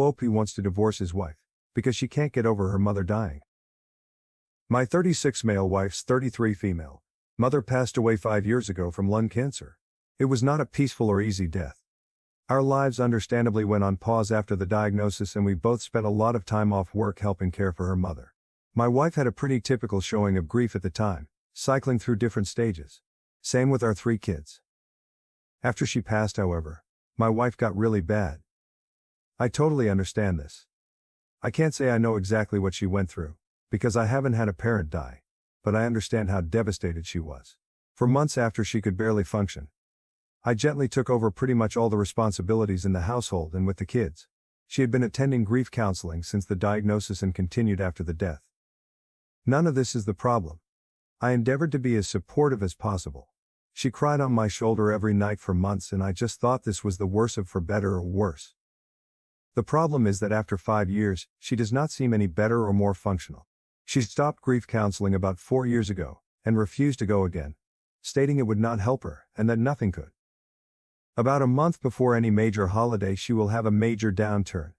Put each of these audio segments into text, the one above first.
OP wants to divorce his wife because she can't get over her mother dying. My 36 male wife's 33 female mother passed away 5 years ago from lung cancer. It was not a peaceful or easy death. Our lives understandably went on pause after the diagnosis, and we both spent a lot of time off work helping care for her mother. My wife had a pretty typical showing of grief at the time, cycling through different stages. Same with our 3 kids. After she passed, however, my wife got really bad. I totally understand this. I can't say I know exactly what she went through, because I haven't had a parent die, but I understand how devastated she was. For months after, she could barely function. I gently took over pretty much all the responsibilities in the household and with the kids. She had been attending grief counseling since the diagnosis and continued after the death. None of this is the problem. I endeavored to be as supportive as possible. She cried on my shoulder every night for months, and I just thought this was the worst of for better or worse. The problem is that after 5 years, she does not seem any better or more functional. She stopped grief counseling about 4 years ago, and refused to go again, stating it would not help her, and that nothing could. About a month before any major holiday, she will have a major downturn.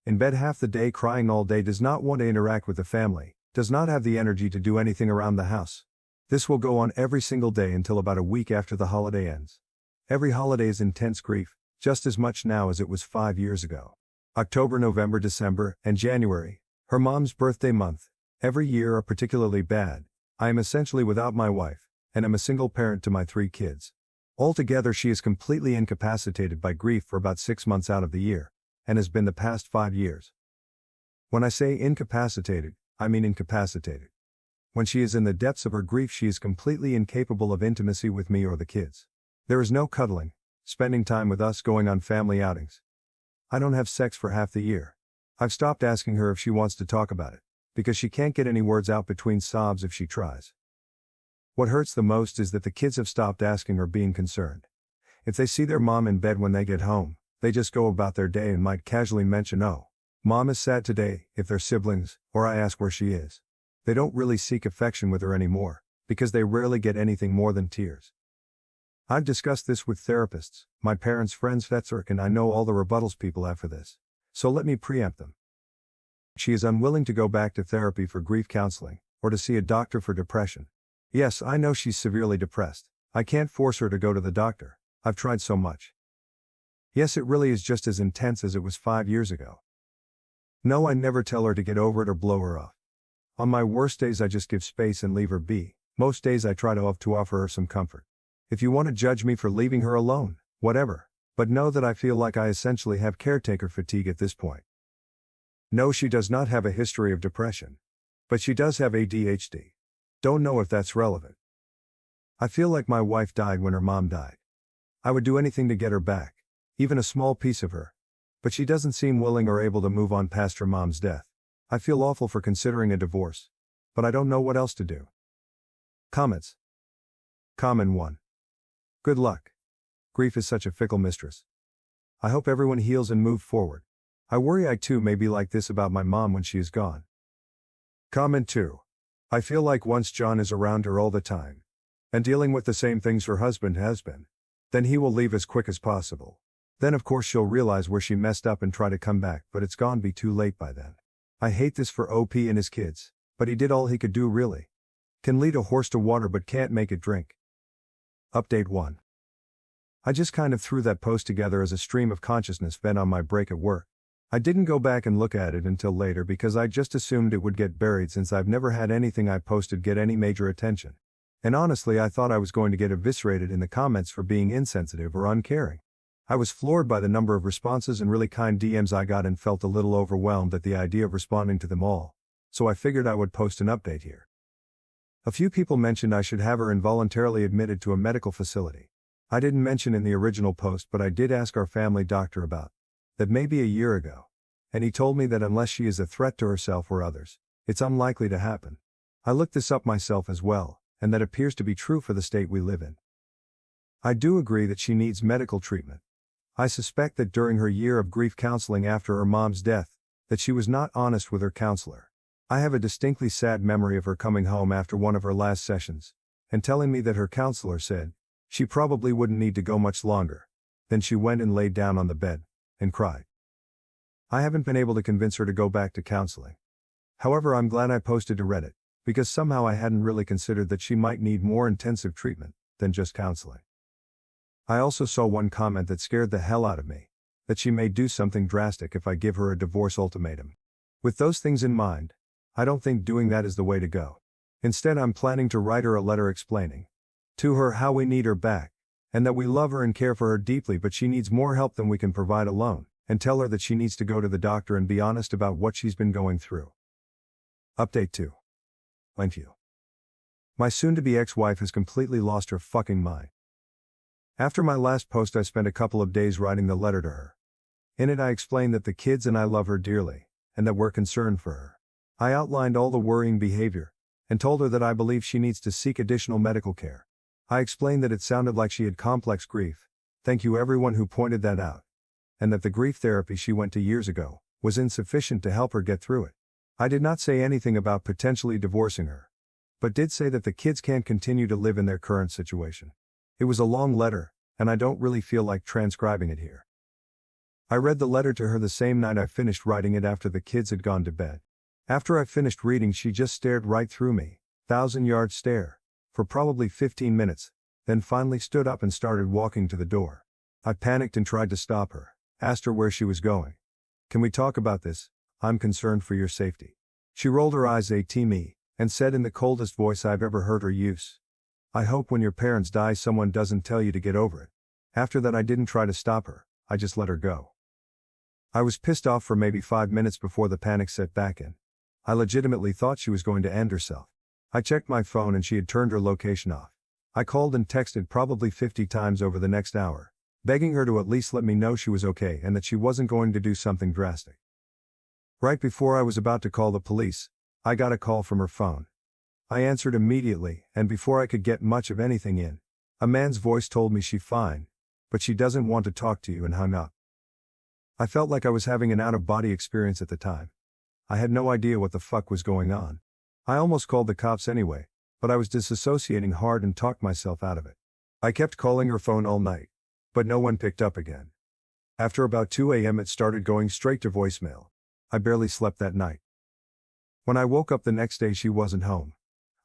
In bed half the day, crying all day, does not want to interact with the family, does not have the energy to do anything around the house. This will go on every single day until about a week after the holiday ends. Every holiday is intense grief, just as much now as it was 5 years ago. October, November, December, and January, her mom's birthday month, every year are particularly bad. I am essentially without my wife, and am a single parent to my 3 kids. Altogether, she is completely incapacitated by grief for about 6 months out of the year, and has been the past 5 years. When I say incapacitated, I mean incapacitated. When she is in the depths of her grief, she is completely incapable of intimacy with me or the kids. There is no cuddling, spending time with us, going on family outings. I don't have sex for half the year. I've stopped asking her if she wants to talk about it, because she can't get any words out between sobs if she tries. What hurts the most is that the kids have stopped asking or being concerned. If they see their mom in bed when they get home, they just go about their day and might casually mention, "Oh, mom is sad today," if they're siblings, or I ask where she is. They don't really seek affection with her anymore, because they rarely get anything more than tears. I've discussed this with therapists, my parents' friends, and I know all the rebuttals people have for this. So let me preempt them. She is unwilling to go back to therapy for grief counseling, or to see a doctor for depression. Yes, I know she's severely depressed. I can't force her to go to the doctor. I've tried so much. Yes, it really is just as intense as it was 5 years ago. No, I never tell her to get over it or blow her off. On my worst days, I just give space and leave her be. Most days I try to offer her some comfort. If you want to judge me for leaving her alone, whatever, but know that I feel like I essentially have caretaker fatigue at this point. No, she does not have a history of depression. But she does have ADHD. Don't know if that's relevant. I feel like my wife died when her mom died. I would do anything to get her back, even a small piece of her. But she doesn't seem willing or able to move on past her mom's death. I feel awful for considering a divorce, but I don't know what else to do. Comments. Comment 1. Good luck. Grief is such a fickle mistress. I hope everyone heals and moves forward. I worry I too may be like this about my mom when she is gone. Comment 2. I feel like once John is around her all the time, and dealing with the same things her husband has been, then he will leave as quick as possible. Then of course she'll realize where she messed up and try to come back, but it's gone be too late by then. I hate this for OP and his kids, but he did all he could do really. Can lead a horse to water but can't make it drink. Update 1. I just kind of threw that post together as a stream of consciousness vent on my break at work. I didn't go back and look at it until later because I just assumed it would get buried since I've never had anything I posted get any major attention. And honestly, I thought I was going to get eviscerated in the comments for being insensitive or uncaring. I was floored by the number of responses and really kind DMs I got and felt a little overwhelmed at the idea of responding to them all. So I figured I would post an update here. A few people mentioned I should have her involuntarily admitted to a medical facility. I didn't mention in the original post, but I did ask our family doctor about that maybe a year ago. And he told me that unless she is a threat to herself or others, it's unlikely to happen. I looked this up myself as well, and that appears to be true for the state we live in. I do agree that she needs medical treatment. I suspect that during her year of grief counseling after her mom's death, that she was not honest with her counselor. I have a distinctly sad memory of her coming home after one of her last sessions, and telling me that her counselor said she probably wouldn't need to go much longer. Then she went and laid down on the bed, and cried. I haven't been able to convince her to go back to counseling. However, I'm glad I posted to Reddit, because somehow I hadn't really considered that she might need more intensive treatment than just counseling. I also saw one comment that scared the hell out of me, that she may do something drastic if I give her a divorce ultimatum. With those things in mind, I don't think doing that is the way to go. Instead, I'm planning to write her a letter explaining to her how we need her back, and that we love her and care for her deeply, but she needs more help than we can provide alone, and tell her that she needs to go to the doctor and be honest about what she's been going through. Update 2. Thank you. My soon-to-be ex-wife has completely lost her fucking mind. After my last post, I spent a couple of days writing the letter to her. In it, I explained that the kids and I love her dearly, and that we're concerned for her. I outlined all the worrying behavior, and told her that I believe she needs to seek additional medical care. I explained that it sounded like she had complex grief, thank you everyone who pointed that out, and that the grief therapy she went to years ago was insufficient to help her get through it. I did not say anything about potentially divorcing her, but did say that the kids can't continue to live in their current situation. It was a long letter, and I don't really feel like transcribing it here. I read the letter to her the same night I finished writing it after the kids had gone to bed. After I finished reading, she just stared right through me, 1,000-yard stare, for probably 15 minutes, then finally stood up and started walking to the door. I panicked and tried to stop her, asked her where she was going. Can we talk about this? I'm concerned for your safety. She rolled her eyes at me, and said in the coldest voice I've ever heard her use, I hope when your parents die someone doesn't tell you to get over it. After that, I didn't try to stop her, I just let her go. I was pissed off for maybe 5 minutes before the panic set back in. I legitimately thought she was going to end herself. I checked my phone and she had turned her location off. I called and texted probably 50 times over the next hour, begging her to at least let me know she was okay and that she wasn't going to do something drastic. Right before I was about to call the police, I got a call from her phone. I answered immediately, and before I could get much of anything in, a man's voice told me she's fine, but she doesn't want to talk to you, and hung up. I felt like I was having an out-of-body experience at the time. I had no idea what the fuck was going on. I almost called the cops anyway, but I was disassociating hard and talked myself out of it. I kept calling her phone all night, but no one picked up again. After about 2 a.m. it started going straight to voicemail. I barely slept that night. When I woke up the next day, she wasn't home.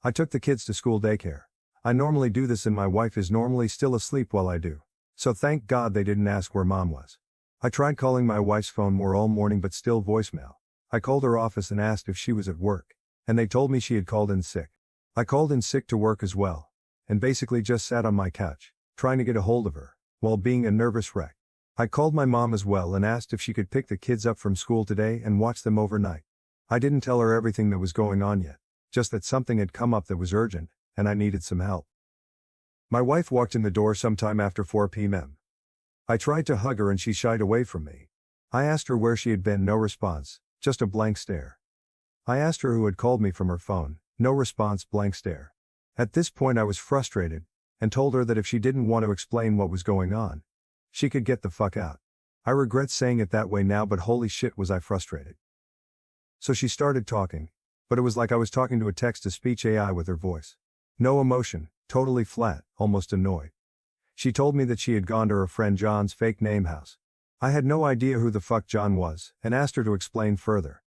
I took the kids to school daycare. I normally do this and my wife is normally still asleep while I do, so thank God they didn't ask where mom was. I tried calling my wife's phone more all morning but still voicemail. I called her office and asked if she was at work, and they told me she had called in sick. I called in sick to work as well, and basically just sat on my couch, trying to get a hold of her, while being a nervous wreck. I called my mom as well and asked if she could pick the kids up from school today and watch them overnight. I didn't tell her everything that was going on yet, just that something had come up that was urgent, and I needed some help. My wife walked in the door sometime after 4 p.m. I tried to hug her and she shied away from me. I asked her where she had been, no response, just a blank stare. I asked her who had called me from her phone, no response, blank stare. At this point I was frustrated, and told her that if she didn't want to explain what was going on, she could get the fuck out. I regret saying it that way now, but holy shit was I frustrated. So she started talking, but it was like I was talking to a text-to-speech AI with her voice. No emotion, totally flat, almost annoyed. She told me that she had gone to her friend John's fake name house. I had no idea who the fuck John was, and asked her to explain further.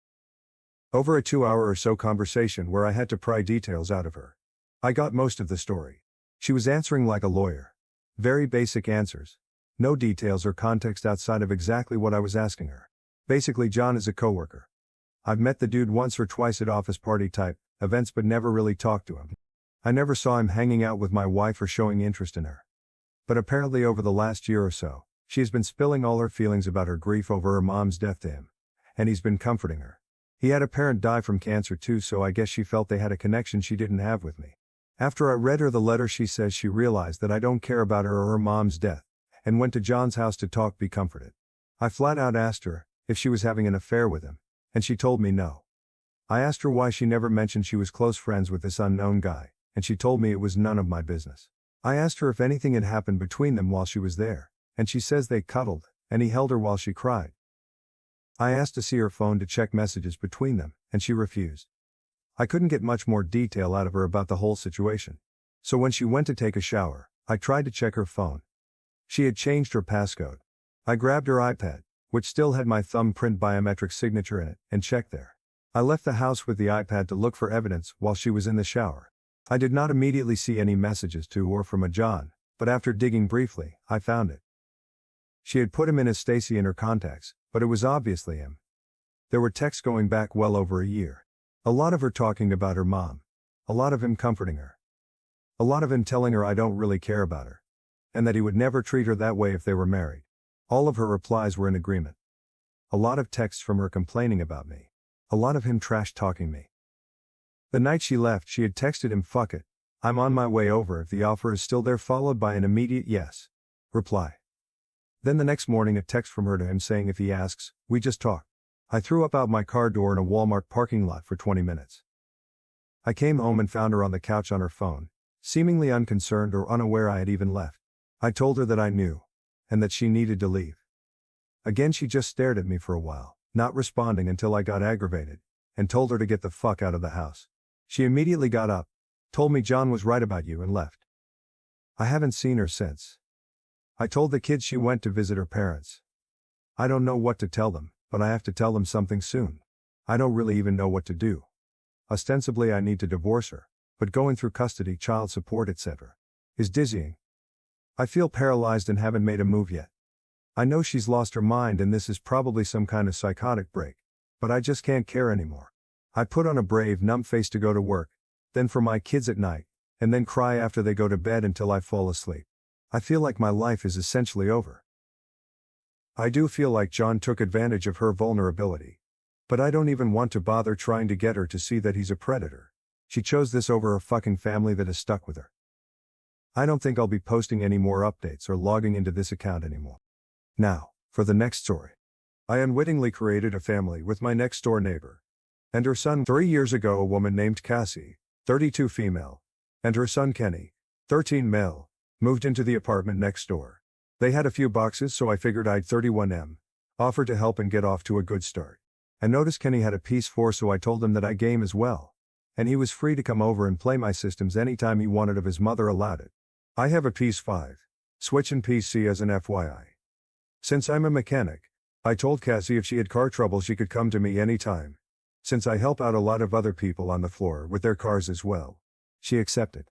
Over a 2-hour or so conversation where I had to pry details out of her, I got most of the story. She was answering like a lawyer. Very basic answers. No details or context outside of exactly what I was asking her. Basically, John is a coworker. I've met the dude once or twice at office party type events but never really talked to him. I never saw him hanging out with my wife or showing interest in her. But apparently over the last year or so, she has been spilling all her feelings about her grief over her mom's death to him, and he's been comforting her. He had a parent die from cancer too, so I guess she felt they had a connection she didn't have with me. After I read her the letter, she says she realized that I don't care about her or her mom's death, and went to John's house to talk, be comforted. I flat out asked her if she was having an affair with him, and she told me no. I asked her why she never mentioned she was close friends with this unknown guy, and she told me it was none of my business. I asked her if anything had happened between them while she was there, and she says they cuddled, and he held her while she cried. I asked to see her phone to check messages between them, and she refused. I couldn't get much more detail out of her about the whole situation. So when she went to take a shower, I tried to check her phone. She had changed her passcode. I grabbed her iPad, which still had my thumbprint biometric signature in it, and checked there. I left the house with the iPad to look for evidence while she was in the shower. I did not immediately see any messages to or from a John, but after digging briefly, I found it. She had put him in as Stacy in her contacts, but it was obviously him. There were texts going back well over a year. A lot of her talking about her mom. A lot of him comforting her. A lot of him telling her I don't really care about her. And that he would never treat her that way if they were married. All of her replies were in agreement. A lot of texts from her complaining about me. A lot of him trash-talking me. The night she left, she had texted him, "Fuck it. I'm on my way over if the offer is still there," followed by an immediate yes reply. Then the next morning a text from her to him saying if he asks, "We just talk." I threw up out my car door in a Walmart parking lot for 20 minutes. I came home and found her on the couch on her phone, seemingly unconcerned or unaware I had even left. I told her that I knew, and that she needed to leave. Again she just stared at me for a while, not responding until I got aggravated, and told her to get the fuck out of the house. She immediately got up, told me John was right about you and left. I haven't seen her since. I told the kids she went to visit her parents. I don't know what to tell them, but I have to tell them something soon. I don't really even know what to do. Ostensibly I need to divorce her, but going through custody, child support, etc. is dizzying. I feel paralyzed and haven't made a move yet. I know she's lost her mind and this is probably some kind of psychotic break, but I just can't care anymore. I put on a brave, numb face to go to work, then for my kids at night, and then cry after they go to bed until I fall asleep. I feel like my life is essentially over. I do feel like John took advantage of her vulnerability. But I don't even want to bother trying to get her to see that he's a predator. She chose this over her fucking family that has stuck with her. I don't think I'll be posting any more updates or logging into this account anymore. Now, for the next story. I unwittingly created a family with my next door neighbor and her son. 3 years ago, a woman named Cassie, 32 female, and her son Kenny, 13 male, moved into the apartment next door. They had a few boxes, so I figured I'd 31M, offered to help and get off to a good start. I noticed Kenny had a PS4, so I told him that I game as well, and he was free to come over and play my systems anytime he wanted if his mother allowed it. I have a PS5, Switch and PC as an FYI. Since I'm a mechanic, I told Cassie if she had car trouble she could come to me anytime, since I help out a lot of other people on the floor with their cars as well. She accepted.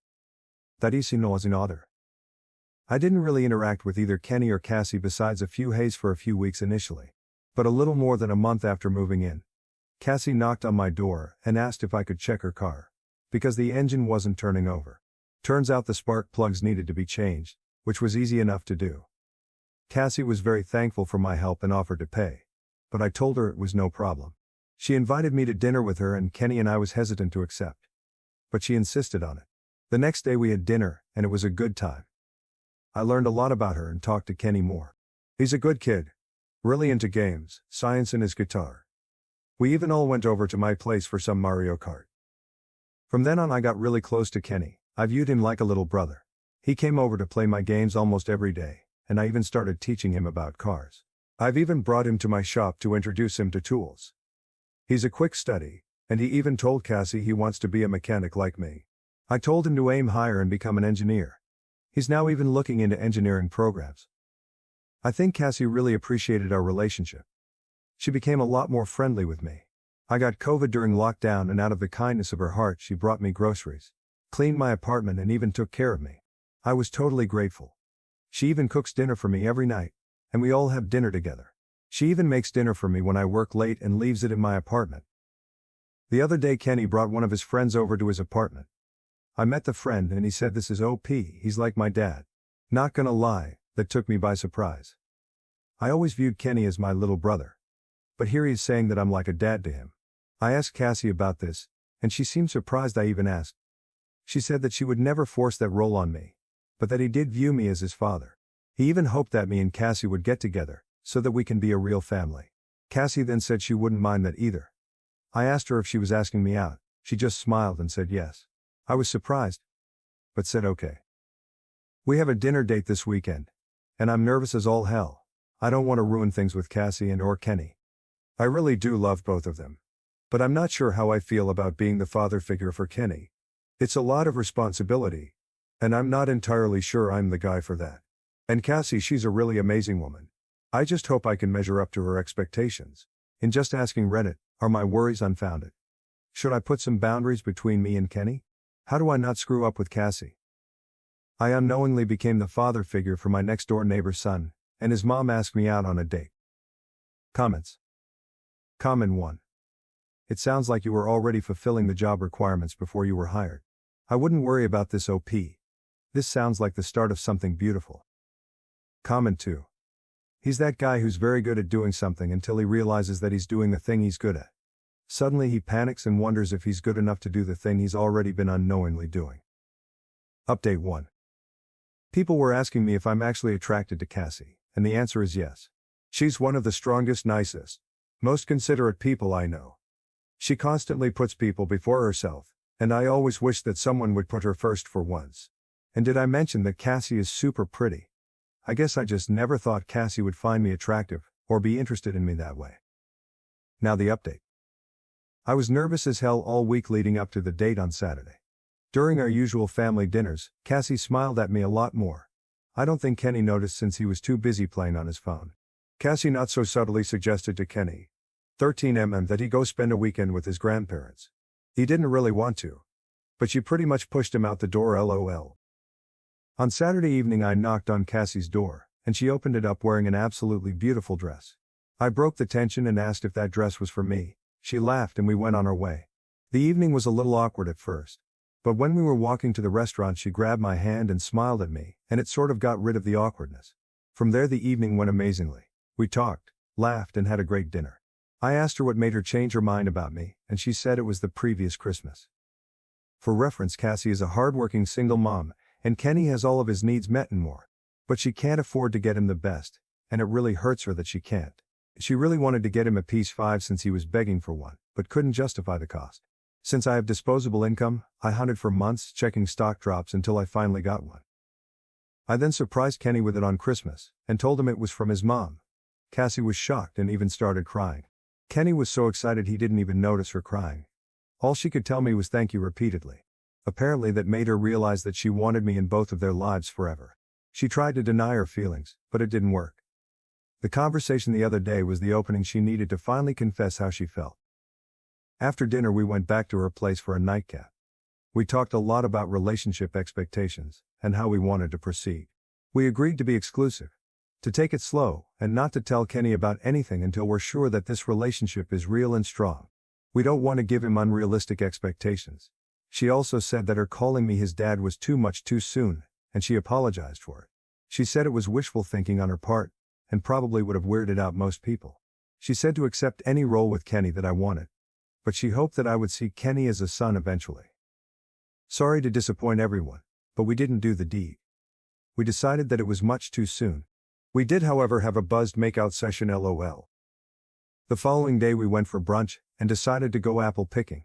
That easy knows another. I didn't really interact with either Kenny or Cassie besides a few hays for a few weeks initially. But a little more than a month after moving in, Cassie knocked on my door and asked if I could check her car, because the engine wasn't turning over. Turns out the spark plugs needed to be changed, which was easy enough to do. Cassie was very thankful for my help and offered to pay, but I told her it was no problem. She invited me to dinner with her and Kenny, and I was hesitant to accept. But she insisted on it. The next day we had dinner, and it was a good time. I learned a lot about her and talked to Kenny more. He's a good kid. Really into games, science and his guitar. We even all went over to my place for some Mario Kart. From then on I got really close to Kenny. I viewed him like a little brother. He came over to play my games almost every day, and I even started teaching him about cars. I've even brought him to my shop to introduce him to tools. He's a quick study, and he even told Cassie he wants to be a mechanic like me. I told him to aim higher and become an engineer. He's now even looking into engineering programs. I think Cassie really appreciated our relationship. She became a lot more friendly with me. I got COVID during lockdown, and out of the kindness of her heart she brought me groceries, cleaned my apartment, and even took care of me. I was totally grateful. She even cooks dinner for me every night, and we all have dinner together. She even makes dinner for me when I work late and leaves it in my apartment. The other day Kenny brought one of his friends over to his apartment. I met the friend and he said this is OP, he's like my dad. Not gonna lie, that took me by surprise. I always viewed Kenny as my little brother. But here he is saying that I'm like a dad to him. I asked Cassie about this, and she seemed surprised I even asked. She said that she would never force that role on me, but that he did view me as his father. He even hoped that me and Cassie would get together, so that we can be a real family. Cassie then said she wouldn't mind that either. I asked her if she was asking me out. She just smiled and said yes. I was surprised, but said okay. We have a dinner date this weekend, and I'm nervous as all hell. I don't want to ruin things with Cassie and or Kenny. I really do love both of them. But I'm not sure how I feel about being the father figure for Kenny. It's a lot of responsibility, and I'm not entirely sure I'm the guy for that. And Cassie, she's a really amazing woman. I just hope I can measure up to her expectations. In just asking Reddit, are my worries unfounded? Should I put some boundaries between me and Kenny? How do I not screw up with Cassie? I unknowingly became the father figure for my next door neighbor's son, and his mom asked me out on a date. Comments. Comment 1. It sounds like you were already fulfilling the job requirements before you were hired. I wouldn't worry about this OP. This sounds like the start of something beautiful. Comment 2. He's that guy who's very good at doing something until he realizes that he's doing the thing he's good at. Suddenly he panics and wonders if he's good enough to do the thing he's already been unknowingly doing. Update 1. People were asking me if I'm actually attracted to Cassie, and the answer is yes. She's one of the strongest, nicest, most considerate people I know. She constantly puts people before herself, and I always wish that someone would put her first for once. And did I mention that Cassie is super pretty? I guess I just never thought Cassie would find me attractive, or be interested in me that way. Now the update. I was nervous as hell all week leading up to the date on Saturday. During our usual family dinners, Cassie smiled at me a lot more. I don't think Kenny noticed since he was too busy playing on his phone. Cassie not so subtly suggested to Kenny, 13mm, that he go spend a weekend with his grandparents. He didn't really want to, but she pretty much pushed him out the door, lol. On Saturday evening I knocked on Cassie's door, and she opened it up wearing an absolutely beautiful dress. I broke the tension and asked if that dress was for me. She laughed and we went on our way. The evening was a little awkward at first, but when we were walking to the restaurant she grabbed my hand and smiled at me, and it sort of got rid of the awkwardness. From there the evening went amazingly. We talked, laughed, and had a great dinner. I asked her what made her change her mind about me, and she said it was the previous Christmas. For reference, Cassie is a hardworking single mom, and Kenny has all of his needs met and more. But she can't afford to get him the best, and it really hurts her that she can't. She really wanted to get him a PS5 since he was begging for one, but couldn't justify the cost. Since I have disposable income, I hunted for months checking stock drops until I finally got one. I then surprised Kenny with it on Christmas, and told him it was from his mom. Cassie was shocked and even started crying. Kenny was so excited he didn't even notice her crying. All she could tell me was thank you repeatedly. Apparently that made her realize that she wanted me in both of their lives forever. She tried to deny her feelings, but it didn't work. The conversation the other day was the opening she needed to finally confess how she felt. After dinner we went back to her place for a nightcap. We talked a lot about relationship expectations, and how we wanted to proceed. We agreed to be exclusive, to take it slow, and not to tell Kenny about anything until we're sure that this relationship is real and strong. We don't want to give him unrealistic expectations. She also said that her calling me his dad was too much too soon, and she apologized for it. She said it was wishful thinking on her part, and probably would have weirded out most people. She said to accept any role with Kenny that I wanted, but she hoped that I would see Kenny as a son eventually. Sorry to disappoint everyone, but we didn't do the deed. We decided that it was much too soon. We did, however, have a buzzed makeout session, lol. The following day we went for brunch, and decided to go apple picking.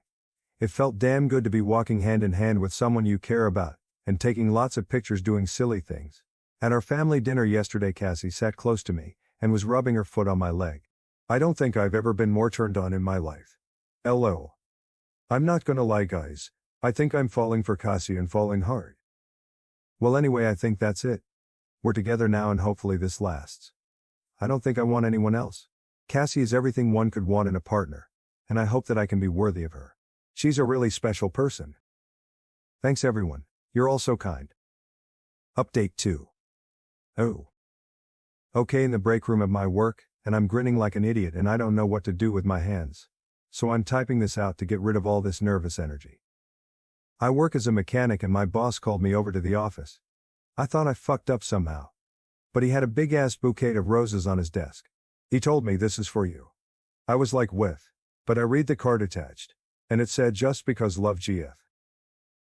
It felt damn good to be walking hand in hand with someone you care about, and taking lots of pictures doing silly things. At our family dinner yesterday Cassie sat close to me, and was rubbing her foot on my leg. I don't think I've ever been more turned on in my life. LOL. I'm not gonna lie guys, I think I'm falling for Cassie and falling hard. Well anyway, I think that's it. We're together now and hopefully this lasts. I don't think I want anyone else. Cassie is everything one could want in a partner, and I hope that I can be worthy of her. She's a really special person. Thanks everyone, you're all so kind. Update 2. Oh. Okay, in the break room at my work, and I'm grinning like an idiot and I don't know what to do with my hands. So I'm typing this out to get rid of all this nervous energy. I work as a mechanic and my boss called me over to the office. I thought I fucked up somehow. But he had a big ass bouquet of roses on his desk. He told me, "This is for you." I was like, "Whiff." But I read the card attached, and it said, "Just because love GF."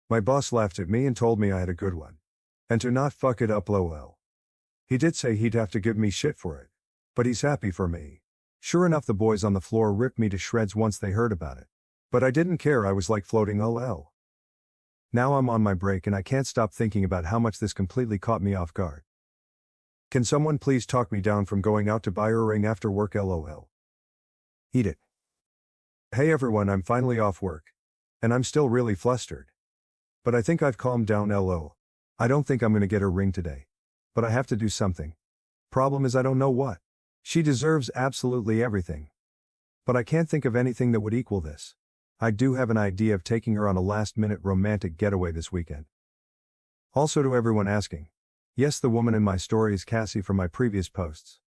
My boss laughed at me and told me I had a good one. And to not fuck it up, lol. He did say he'd have to give me shit for it. But he's happy for me. Sure enough, the boys on the floor ripped me to shreds once they heard about it. But I didn't care, I was like floating, lol. Now I'm on my break and I can't stop thinking about how much this completely caught me off guard. Can someone please talk me down from going out to buy her a ring after work, lol. Eat it. Hey everyone, I'm finally off work. And I'm still really flustered. But I think I've calmed down, lol. I don't think I'm gonna get her ring today. But I have to do something. Problem is I don't know what. She deserves absolutely everything. But I can't think of anything that would equal this. I do have an idea of taking her on a last-minute romantic getaway this weekend. Also, to everyone asking, yes, the woman in my story is Cassie from my previous posts.